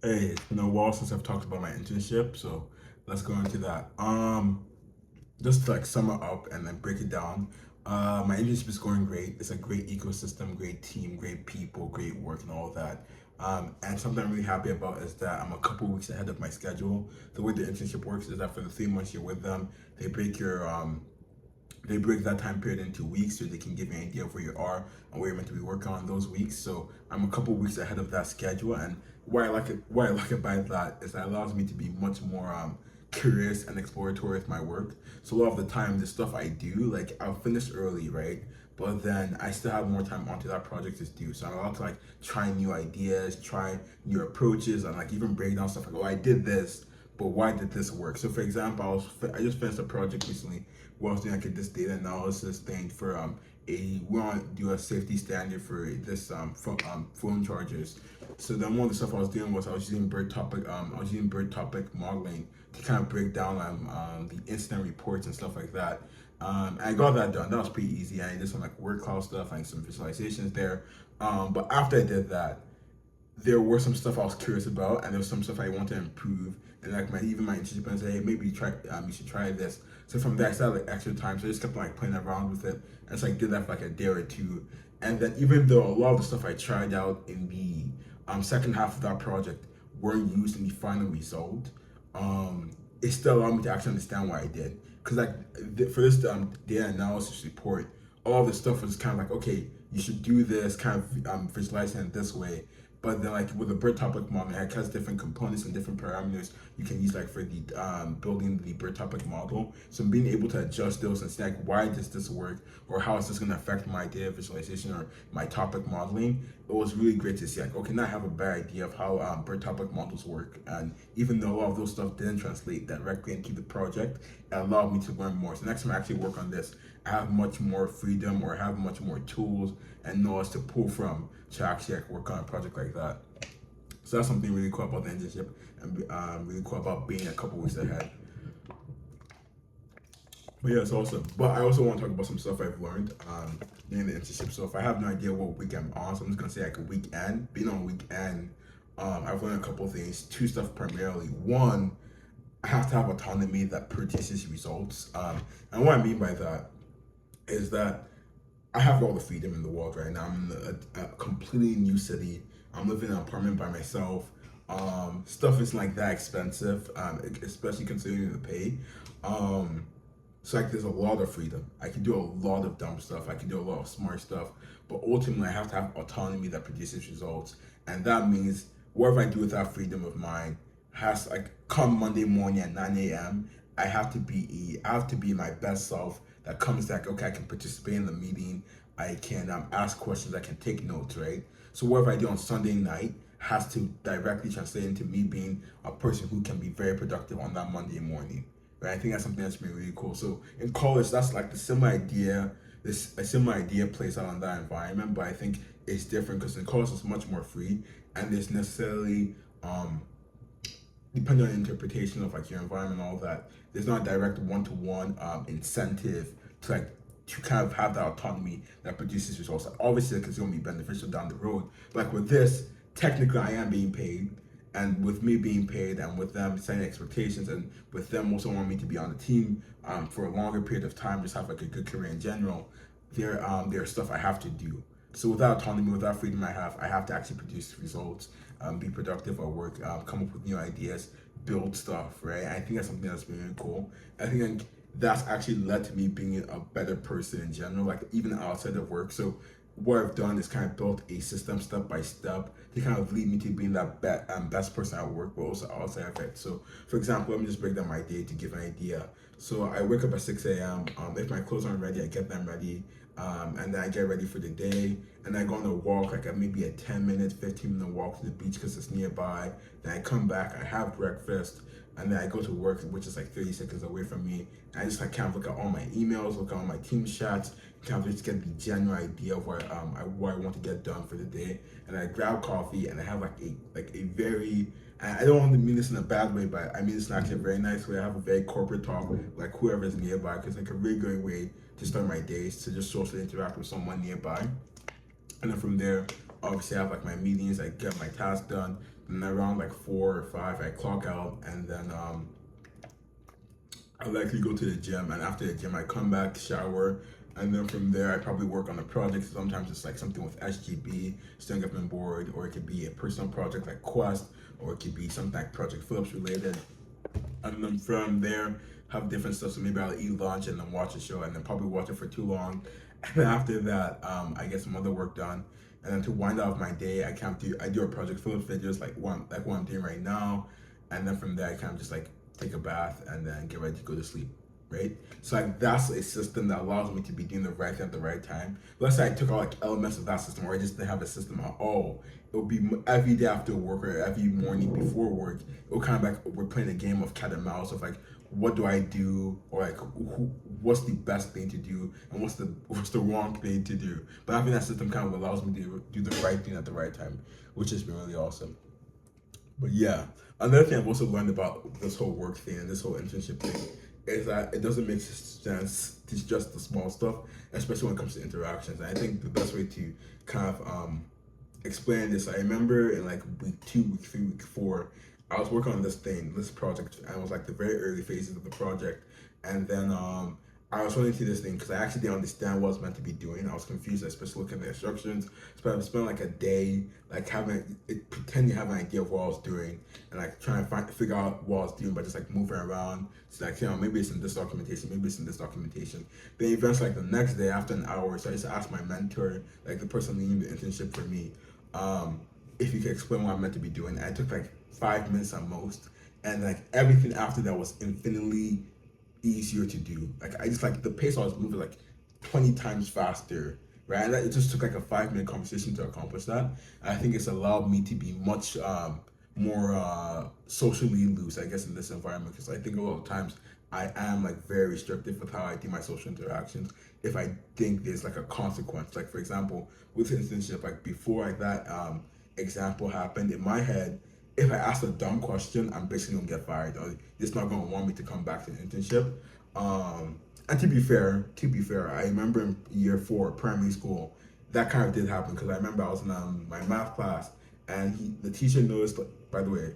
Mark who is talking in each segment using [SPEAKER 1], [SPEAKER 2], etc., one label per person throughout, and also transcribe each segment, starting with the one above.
[SPEAKER 1] Hey, it's been a while since I've talked about my internship, so let's go into that. Just to like sum it up and then break it down. My internship is going great. It's a great ecosystem, great team, great people, great work, and all of that. And something I'm really happy about is that I'm a couple weeks ahead of my schedule. The way the internship works is that for the 3 months you're with them, they break your they break that time period into weeks so they can give you an idea of where you are and where you're meant to be working on those weeks. So I'm a couple weeks ahead of that schedule, and why I like it by that is that it allows me to be much more curious and exploratory with my work. So a lot of the time, the stuff I do, like I'll finish early, right? But then I still have more time onto that project to do. So I'm allowed to like try new ideas, try new approaches, and like even break down stuff like, oh, I did this, but why did this work? So for example, I just finished a project recently where I was doing like this data analysis thing for a we want to do a safety standard for this phone chargers. So then one of the stuff I was doing was I was using bird topic modeling to kind of break down the incident reports and stuff like that. And I got that done. That was pretty easy. I did some like word cloud stuff and some visualizations there. But after I did that, there were some stuff I was curious about, and there was some stuff I wanted to improve. And like my internship and say, hey, maybe you should try this. So from there, I started like extra time. So I just kept like playing around with it, and so I did that for like a day or two. And then even though a lot of the stuff I tried out in the second half of that project weren't used in the final result, it still allowed me to actually understand what I did. Because like for this data analysis report, all of the stuff was kind of like, okay, you should do this, kind of visualizing it this way. But then, like with the bird topic model, it has different components and different parameters you can use, like for the building the bird topic model. So being able to adjust those and say, like, why does this work, or how is this going to affect my data visualization or my topic modeling? It was really great to see, like, okay, now I have a better idea of how bird topic models work. And even though a lot of those stuff didn't translate directly into the project, it allowed me to learn more. So next time I actually work on this, I have much more freedom or have much more tools and knowledge to pull from to actually like work on a project like that. So that's something really cool about the internship, and really cool about being a couple weeks ahead. But yeah, it's awesome. But I also want to talk about some stuff I've learned during the internship. So if I have no idea what week I'm on, so I'm just gonna say like a weekend. Being on weekend, I've learned a couple of things. Two stuff primarily. One, I have to have autonomy that produces results. And what I mean by that is that I have all the freedom in the world right now. I'm in a completely new city. I'm living in an apartment by myself. Stuff isn't like that expensive, especially considering the pay. Um, so like, there's a lot of freedom. I can do a lot of dumb stuff. I can do a lot of smart stuff. But ultimately, I have to have autonomy that produces results, and that means whatever I do with that freedom of mine has like come Monday morning at 9 a.m. I have to be my best self. That comes like, okay, I can participate in the meeting. I can ask questions. I can take notes, right? So whatever I do on Sunday night has to directly translate into me being a person who can be very productive on that Monday morning. Right? I think that's something that's been really cool. So in college, that's like the similar idea. This a similar idea plays out in that environment, but I think it's different because in college it's much more free, and there's necessarily depending on the interpretation of like your environment and all that, there's not a direct one-to-one incentive to like to kind of have that autonomy that produces results. Like, obviously, like, it's going to be beneficial down the road. Like with this, technically, I am being paid, and with me being paid, and with them setting expectations, and with them also wanting me to be on the team for a longer period of time, just have like a good career in general. There's stuff I have to do. So without autonomy, without freedom, I have to actually produce results, be productive at work, come up with new ideas, build stuff, right? I think that's something that's been really cool. I think like, that's actually led to me being a better person in general, like even outside of work. So what I've done is kind of built a system step by step to kind of lead me to being that best person at work, but also outside of it. So, for example, let me just break down my day to give an idea. So I wake up at 6 a.m. If my clothes aren't ready, I get them ready, and then I get ready for the day. And I go on a walk, like maybe a 10-minute, 15-minute walk to the beach because it's nearby. Then I come back, I have breakfast, and then I go to work, which is like 30 seconds away from me. And I just like kind of look at all my emails, look at all my team chats, kind of just get the general idea of what I want to get done for the day. And I grab coffee, and I have like a very, I don't want to mean this in a bad way, but I mean this in actually a very nice way. I have a very corporate talk with like whoever is nearby, because like a really great way to start my days, to just socially interact with someone nearby. And then from there, obviously I have like my meetings, I get my tasks done, And around like 4 or 5, I clock out, and then I likely go to the gym, and after the gym, I come back, shower, and then from there, I probably work on a project. Sometimes it's like something with SGB, Student Government Board, or it could be a personal project like Quest, or it could be something like Project Phillips related. And then from there, have different stuff. So maybe I'll eat lunch and then watch a show, and then probably watch it for too long. And then after that, I get some other work done. And then to wind off my day, I do a Project Phillips videos like what I'm doing right now. And then from there, I kind of just like take a bath and then get ready to go to sleep. Right? So like that's a system that allows me to be doing the right thing at the right time. Let's say I took all like elements of that system, or I just didn't have a system at all. It would be every day after work or every morning before work. It would kind of like we're playing a game of cat and mouse of like what do I do, or like what's the best thing to do, and what's the wrong thing to do. But having that system kind of allows me to do the right thing at the right time, which has been really awesome. But yeah, another thing I've also learned about this whole work thing and this whole internship thing is that it doesn't make sense to just the small stuff, especially when it comes to interactions. And I think the best way to kind of explain this, I remember in like week 2, week 3, week 4, I was working on this project, and it was like the very early phases of the project. And then I was running through this thing because I actually didn't understand what I was meant to be doing. I was confused, especially looking at the instructions. So I spent like a day like pretending to have an idea of what I was doing, and like trying to figure out what I was doing by just like moving around. So like, maybe it's in this documentation, maybe it's in this documentation. Then eventually like the next day after an hour, so I just asked my mentor, like the person leading the internship for me, if you could explain what I'm meant to be doing. And I took like 5 minutes at most, and like everything after that was infinitely easier to do. Like I just like the pace I was moving like 20 times faster, right? And it just took like a 5 minute conversation to accomplish that. And I think it's allowed me to be much more socially loose, I guess, in this environment, because I think a lot of times I am like very restrictive with how I do my social interactions if I think there's like a consequence. Like for example, with internship, like before like that example happened in my head, if I ask a dumb question, I'm basically gonna get fired, or it's not gonna want me to come back to the internship. And to be fair, I remember in year 4, primary school, that kind of did happen because I remember I was in my math class, and the teacher noticed. By the way,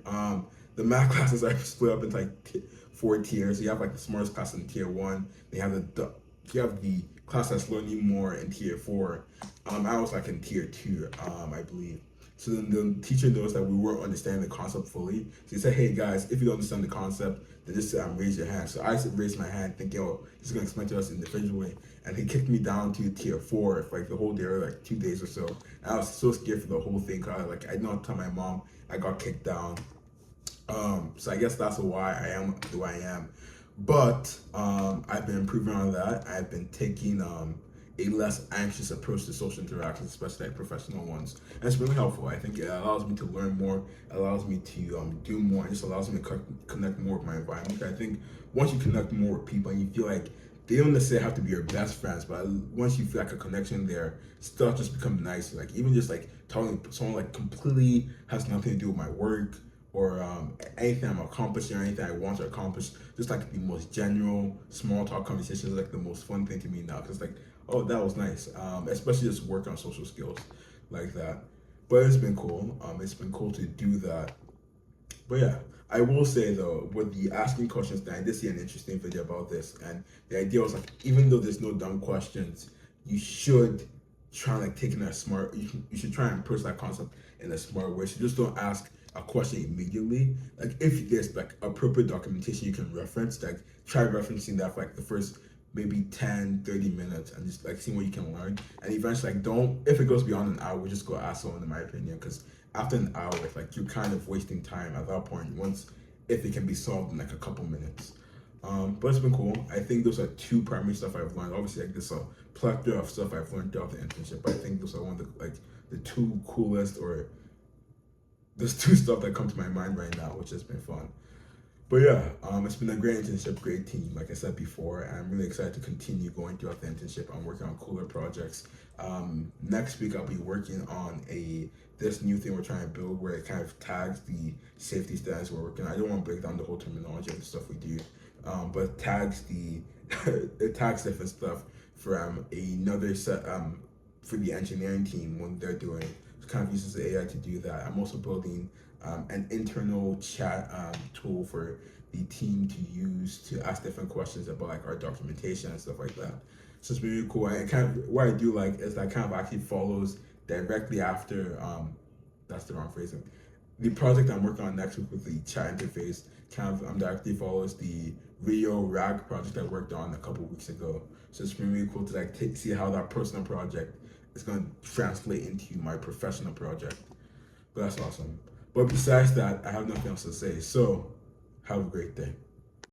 [SPEAKER 1] the math classes are split up into like 4 tiers. You have like the smartest class in tier 1. They have you have the class that's learning more in tier 4. I was like in tier 2, I believe. So then the teacher noticed that we weren't understanding the concept fully. So he said, "Hey guys, if you don't understand the concept, then just raise your hand." So I raised my hand, thinking, "Oh, he's gonna explain to us individually." And he kicked me down to tier 4 for like the whole day, or like 2 days or so. And I was so scared for the whole thing. Cause I did not tell my mom I got kicked down. So I guess that's why I am who I am. But I've been improving on that. I've been taking a less anxious approach to social interactions, especially like professional ones. And it's really helpful. I think it allows me to learn more, allows me to do more, and just allows me to connect more with my environment. I think once you connect more with people and you feel like they don't necessarily have to be your best friends, but once you feel like a connection there, stuff just becomes nicer. Like even just like talking to someone like completely has nothing to do with my work, or anything I'm accomplishing, or anything I want to accomplish, just like the most general small talk conversations, like the most fun thing to me now. Cause like, oh, that was nice. Especially just work on social skills like that. But it's been cool. It's been cool to do that. But yeah, I will say though, with the asking questions thing, I did see an interesting video about this, and the idea was like, even though there's no dumb questions, you should try and like take in a smart. You should try and approach that concept in a smart way. So just don't ask a question immediately. Like if there's like appropriate documentation you can reference, like try referencing that for like the first maybe 10-30 minutes, and just like seeing what you can learn. And eventually like don't, if it goes beyond an hour, just go ask someone, in my opinion, because after an hour it's like you're kind of wasting time at that point, once if it can be solved in like a couple minutes. But it's been cool. I think those are 2 primary stuff I've learned. Obviously like there's a plethora of stuff I've learned throughout the internship, but I think those are one of the 2 coolest, or there's 2 stuff that come to my mind right now, which has been fun. But yeah, it's been a great internship, great team, like I said before, and I'm really excited to continue going throughout the internship. I'm working on cooler projects. Next week I'll be working on this new thing we're trying to build, where it kind of tags the safety standards we're working on. I don't want to break down the whole terminology of the stuff we do, but it tags it tags different stuff from another set for the engineering team when they're doing. It kind of uses the AI to do that. I'm also building an internal chat tool for the team to use to ask different questions about like our documentation and stuff like that. So it's really cool. And kind of what I do like is that kind of actually follows directly after that's the wrong phrasing. The project I'm working on next week with the chat interface kind of directly follows the video rag project I worked on a couple weeks ago. So it's been really cool to like see how that personal project is going to translate into my professional project. But that's awesome. But besides that, I have nothing else to say. So have a great day.